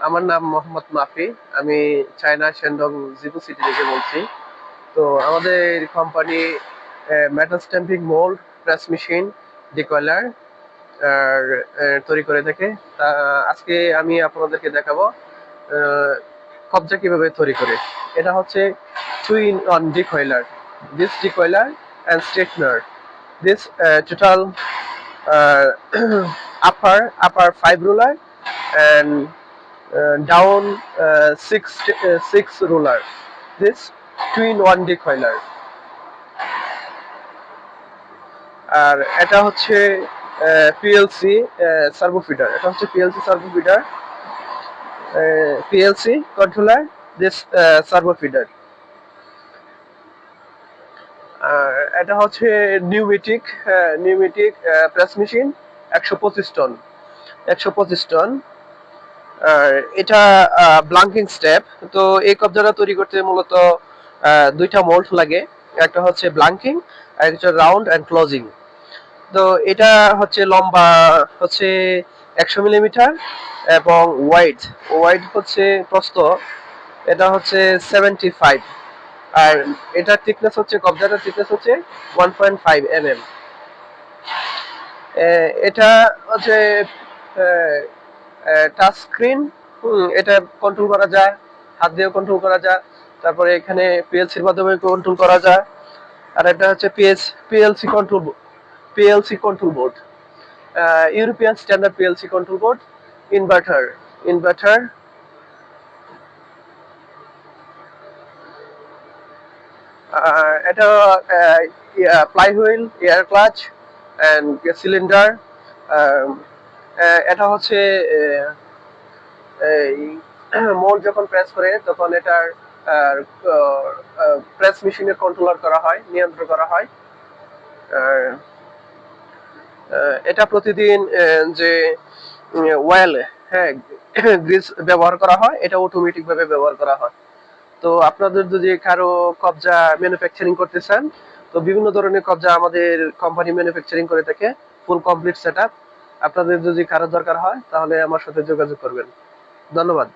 আমার নাম মোহাম্মদ মাফি। আমি চায়না শেনডং জিবু সিটি থেকে বলছি। তো আমাদের company metal stamping mould, press machine, decoiler আর তৈরি করে থাকে। তা আজকে আমি আপনাদেরকে দেখাবো কবজা কিভাবে তৈরি করে। এটা হচ্ছে 2-in-1 decoiler. This decoiler and straightener, this total upper 5 ruler and down six ruler. This two-in-one decoiler. আর এটা হচ্ছে পিএলসি সার্ভো ফিডার। এটা হচ্ছে PLC servo feeder, PLC controller this servo feeder. আর এটা হচ্ছে pneumatic press machine 125 ton. 125 ton. আর এটা ব্লাঙ্কিং স্টেপ। তো এই কবজাটা তৈরি করতে মূলত দুইটা মোল্ড লাগে, একটা হচ্ছে ব্লাঙ্কিং আর একটা রাউন্ড অ্যান্ড ক্লোজিং। তো এটা হচ্ছে লম্বা হচ্ছে 100 মিলিমিটার এবং ওয়াইড হচ্ছে প্রস্থ এটা হচ্ছে 75। আর এটার থিকনেস হচ্ছে কবজাটার থিকনেস হচ্ছে 1.5 mm। এটা হচ্ছে টাচ স্ক্রিন। এটা কন্ট্রোল করা যায়, হাত দিয়েও কন্ট্রোল করা যায়, তারপরে এখানে পিএলসির মাধ্যমে কন্ট্রোল করা যায়। আর এটা হচ্ছে PLC control board, European standard PLC control board, inverter. এটা fly wheel, air clutch and cylinder. এটা হচ্ছে মোল্ড যখন প্রেস করে তখন এটার প্রেস মেশিনের কন্ট্রোলার করা হয়, নিয়ন্ত্রণ করা হয়। এটা প্রতিদিন যে ওয়েল, হ্যাঁ, গ্রিস ব্যবহার করা হয়, এটা অটোমেটিক ভাবে ব্যবহার করা হয়। তো আপনাদের যদি কারো কবজা ম্যানুফ্যাকচারিং করতে চান, তো বিভিন্ন ধরনের কবজা আমাদের কোম্পানি ম্যানুফ্যাকচারিং করে থাকে, ফুল কমপ্লিট সেটআপ। আপনাদের যদি কারো দরকার হয় তাহলে আমার সাথে যোগাযোগ করবেন। ধন্যবাদ।